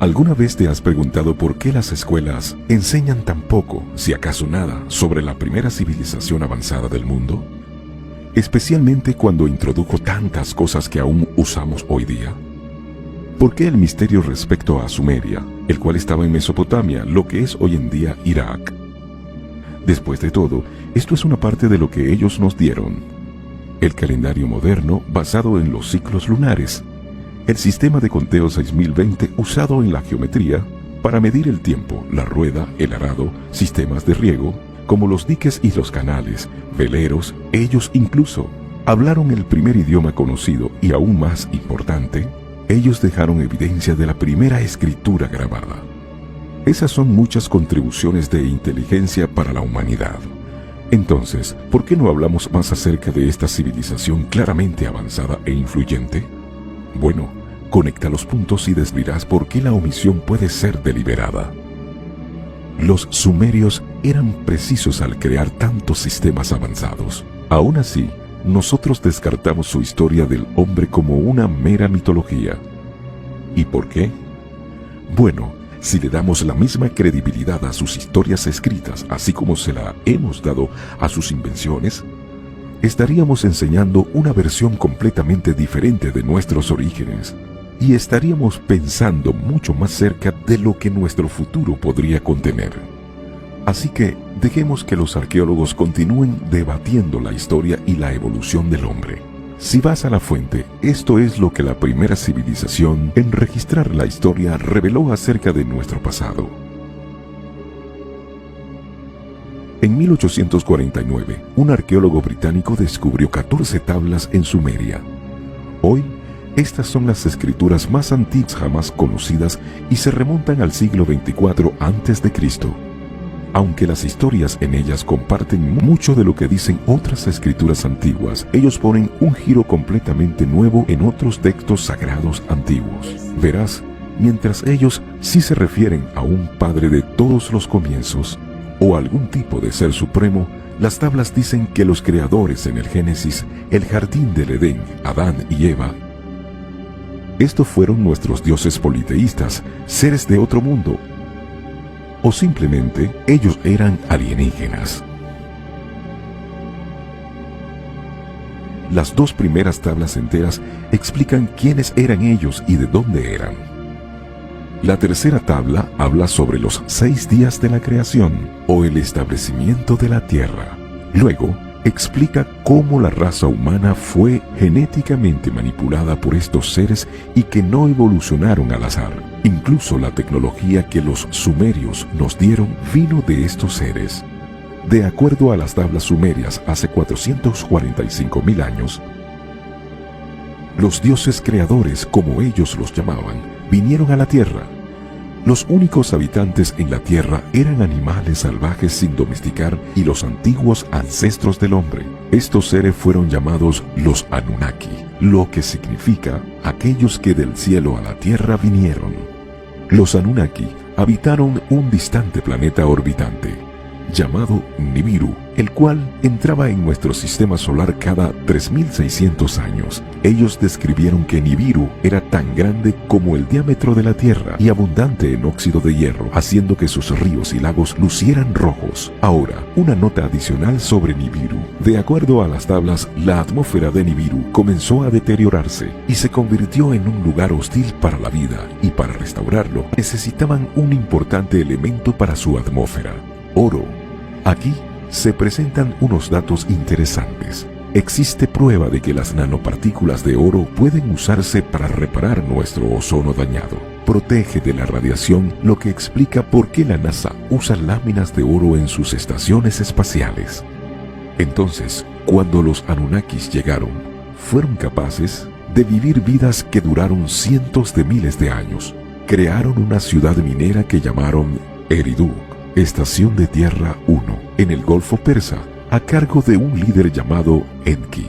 ¿Alguna vez te has preguntado por qué las escuelas enseñan tan poco, si acaso nada, sobre la primera civilización avanzada del mundo? Especialmente cuando introdujo tantas cosas que aún usamos hoy día. ¿Por qué el misterio respecto a Sumeria, el cual estaba en Mesopotamia, lo que es hoy en día Irak? Después de todo, esto es una parte de lo que ellos nos dieron. El calendario moderno basado en los ciclos lunares. El sistema de conteo 6020 usado en la geometría para medir el tiempo, la rueda, el arado, sistemas de riego, como los diques y los canales, veleros. Ellos incluso hablaron el primer idioma conocido y aún más importante, ellos dejaron evidencia de la primera escritura grabada. Esas son muchas contribuciones de inteligencia para la humanidad. Entonces, ¿por qué no hablamos más acerca de esta civilización claramente avanzada e influyente? Bueno, conecta los puntos y descubrirás por qué la omisión puede ser deliberada. Los sumerios eran precisos al crear tantos sistemas avanzados. Aún así, nosotros descartamos su historia del hombre como una mera mitología. ¿Y por qué? Bueno, si le damos la misma credibilidad a sus historias escritas, así como se la hemos dado a sus invenciones, estaríamos enseñando una versión completamente diferente de nuestros orígenes y estaríamos pensando mucho más cerca de lo que nuestro futuro podría contener. Así que dejemos que los arqueólogos continúen debatiendo la historia y la evolución del hombre. Si vas a la fuente, esto es lo que la primera civilización en registrar la historia reveló acerca de nuestro pasado. En 1849, un arqueólogo británico descubrió 14 tablas en Sumeria. Hoy, estas son las escrituras más antiguas jamás conocidas y se remontan al siglo 24 a.C. Aunque las historias en ellas comparten mucho de lo que dicen otras escrituras antiguas, ellos ponen un giro completamente nuevo en otros textos sagrados antiguos. Verás, mientras ellos sí se refieren a un padre de todos los comienzos, o algún tipo de ser supremo, las tablas dicen que los creadores en el Génesis, el jardín del Edén, Adán y Eva, estos fueron nuestros dioses politeístas, seres de otro mundo, o simplemente ellos eran alienígenas. Las dos primeras tablas enteras explican quiénes eran ellos y de dónde eran. La tercera tabla habla sobre los 6 días de la creación o el establecimiento de la tierra. Luego, explica cómo la raza humana fue genéticamente manipulada por estos seres y que no evolucionaron al azar. Incluso la tecnología que los sumerios nos dieron vino de estos seres. De acuerdo a las tablas sumerias, hace 445.000 años, los dioses creadores, como ellos los llamaban, vinieron a la tierra. Los únicos habitantes en la tierra eran animales salvajes sin domesticar y los antiguos ancestros del hombre. Estos seres fueron llamados los Anunnaki, lo que significa aquellos que del cielo a la tierra vinieron. Los Anunnaki habitaron un distante planeta orbitante, llamado Nibiru, el cual entraba en nuestro sistema solar cada 3.600 años. Ellos describieron que Nibiru era tan grande como el diámetro de la Tierra y abundante en óxido de hierro, haciendo que sus ríos y lagos lucieran rojos. Ahora, una nota adicional sobre Nibiru. De acuerdo a las tablas, la atmósfera de Nibiru comenzó a deteriorarse y se convirtió en un lugar hostil para la vida, y para restaurarlo necesitaban un importante elemento para su atmósfera: oro. Aquí se presentan unos datos interesantes. Existe prueba de que las nanopartículas de oro pueden usarse para reparar nuestro ozono dañado. Protege de la radiación, lo que explica por qué la NASA usa láminas de oro en sus estaciones espaciales. Entonces, cuando los Anunnakis llegaron, fueron capaces de vivir vidas que duraron cientos de miles de años. Crearon una ciudad minera que llamaron Eridu, Estación de Tierra 1, en el Golfo Persa, a cargo de un líder llamado Enki.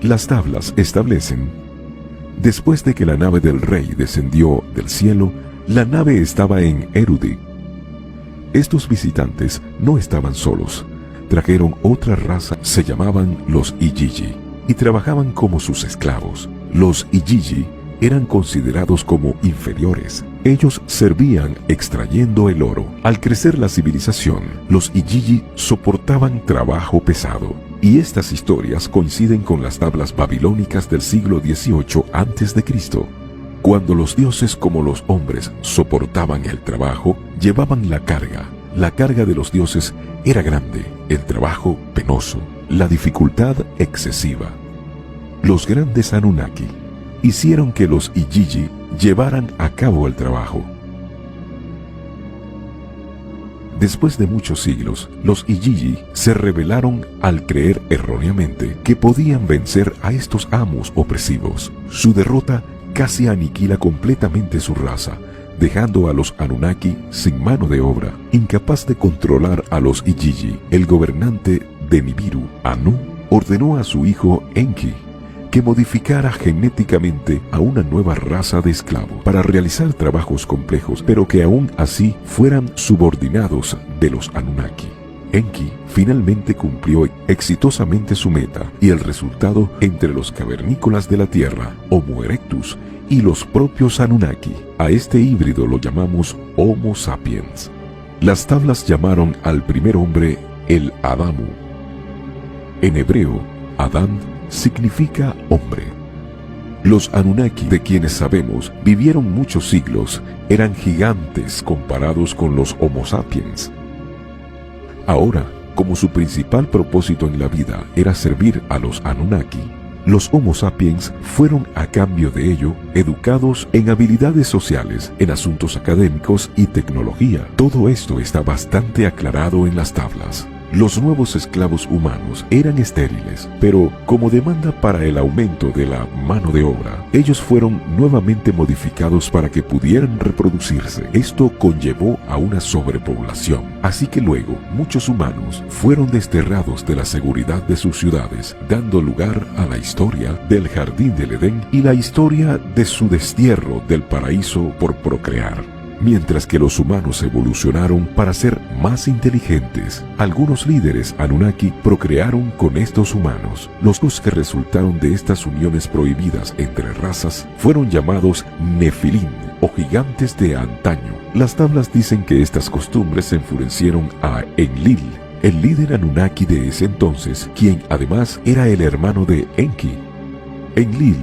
Las tablas establecen: después de que la nave del rey descendió del cielo, la nave estaba en Erudi. Estos visitantes no estaban solos, trajeron otra raza, se llamaban los Igigi, y trabajaban como sus esclavos. Los Igigi eran considerados como inferiores, Ellos servían extrayendo el oro. Al crecer la civilización, los Igigi soportaban trabajo pesado. Y estas historias coinciden con las tablas babilónicas del siglo XVIII a.C. Cuando los dioses como los hombres soportaban el trabajo, llevaban la carga. La carga de los dioses era grande, el trabajo penoso, la dificultad excesiva. Los grandes Anunnaki hicieron que los Igigi llevaran a cabo el trabajo. Después de muchos siglos, los Igigi se rebelaron al creer erróneamente que podían vencer a estos amos opresivos. Su derrota casi aniquila completamente su raza, dejando a los Anunnaki sin mano de obra, incapaz de controlar a los Igigi. El gobernante de Nibiru, Anu, ordenó a su hijo Enki que modificara genéticamente a una nueva raza de esclavos para realizar trabajos complejos, pero que aún así fueran subordinados de los Anunnaki. Enki finalmente cumplió exitosamente su meta, y el resultado entre los cavernícolas de la Tierra, Homo erectus, y los propios Anunnaki. A este híbrido lo llamamos Homo sapiens. Las tablas llamaron al primer hombre el Adamu. En hebreo, Adán significa hombre. Los Anunnaki, de quienes sabemos vivieron muchos siglos, eran gigantes comparados con los Homo sapiens. Ahora, como su principal propósito en la vida era servir a los Anunnaki, los Homo sapiens fueron a cambio de ello educados en habilidades sociales, en asuntos académicos y tecnología. Todo esto está bastante aclarado en las tablas. Los nuevos esclavos humanos eran estériles, pero como demanda para el aumento de la mano de obra, ellos fueron nuevamente modificados para que pudieran reproducirse. Esto conllevó a una sobrepoblación, así que luego muchos humanos fueron desterrados de la seguridad de sus ciudades, dando lugar a la historia del Jardín del Edén y la historia de su destierro del paraíso por procrear. Mientras que los humanos evolucionaron para ser más inteligentes, algunos líderes Anunnaki procrearon con estos humanos. Los dos que resultaron de estas uniones prohibidas entre razas fueron llamados Nefilim, o gigantes de antaño. Las tablas dicen que estas costumbres enfurecieron a Enlil, el líder Anunnaki de ese entonces, quien además era el hermano de Enki. Enlil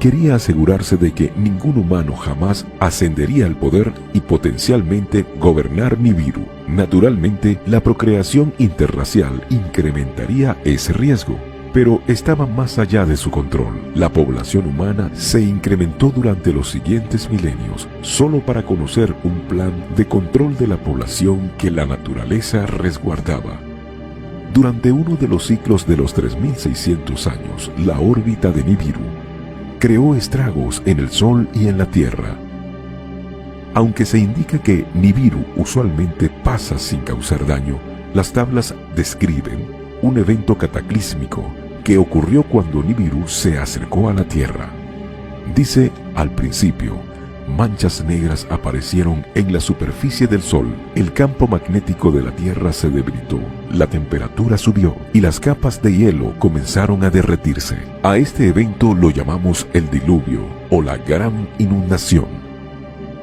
quería asegurarse de que ningún humano jamás ascendería al poder y potencialmente gobernar Nibiru. Naturalmente, la procreación interracial incrementaría ese riesgo, pero estaba más allá de su control. La población humana se incrementó durante los siguientes milenios, solo para conocer un plan de control de la población que la naturaleza resguardaba. Durante uno de los ciclos de los 3600 años, la órbita de Nibiru creó estragos en el Sol y en la Tierra. Aunque se indica que Nibiru usualmente pasa sin causar daño, las tablas describen un evento cataclísmico que ocurrió cuando Nibiru se acercó a la Tierra. Dice, al principio, manchas negras aparecieron en la superficie del Sol, el campo magnético de la Tierra se debilitó, la temperatura subió y las capas de hielo comenzaron a derretirse. A este evento lo llamamos el diluvio o la gran inundación.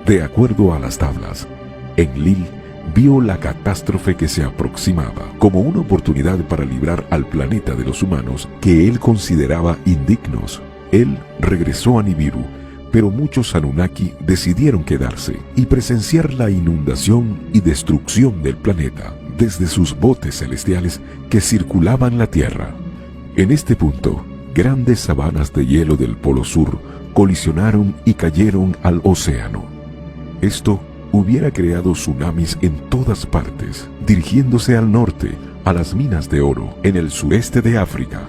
De acuerdo a las tablas, Enlil vio la catástrofe que se aproximaba como una oportunidad para librar al planeta de los humanos que él consideraba indignos. Él regresó a Nibiru, pero muchos Anunnaki decidieron quedarse y presenciar la inundación y destrucción del planeta desde sus botes celestiales que circulaban la Tierra. En este punto, grandes sabanas de hielo del Polo Sur colisionaron y cayeron al océano. Esto hubiera creado tsunamis en todas partes, dirigiéndose al norte, a las minas de oro en el sureste de África.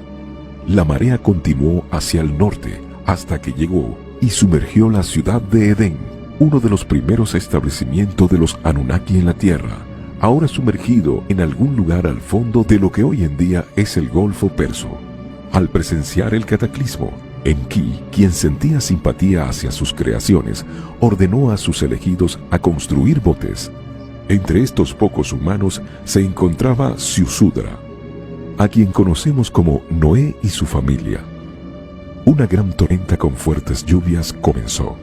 La marea continuó hacia el norte hasta que llegó y sumergió la ciudad de Edén, uno de los primeros establecimientos de los Anunnaki en la Tierra, ahora sumergido en algún lugar al fondo de lo que hoy en día es el Golfo Perso. Al presenciar el cataclismo, Enki, quien sentía simpatía hacia sus creaciones, ordenó a sus elegidos a construir botes. Entre estos pocos humanos se encontraba Ziusudra, a quien conocemos como Noé y su familia. Una gran tormenta con fuertes lluvias comenzó.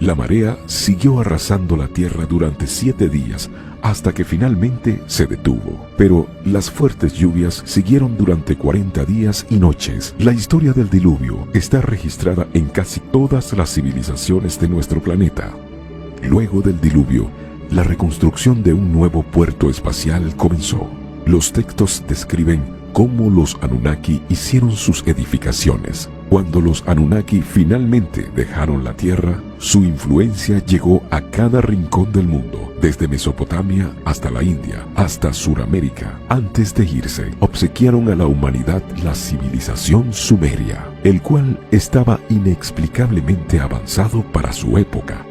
La marea siguió arrasando la tierra durante 7 días hasta que finalmente se detuvo. Pero las fuertes lluvias siguieron durante 40 días y noches. La historia del diluvio está registrada en casi todas las civilizaciones de nuestro planeta. Luego del diluvio, la reconstrucción de un nuevo puerto espacial comenzó. Los textos describen cómo los Anunnaki hicieron sus edificaciones. Cuando los Anunnaki finalmente dejaron la Tierra, su influencia llegó a cada rincón del mundo, desde Mesopotamia hasta la India, hasta Suramérica. Antes de irse, obsequiaron a la humanidad la civilización sumeria, el cual estaba inexplicablemente avanzado para su época.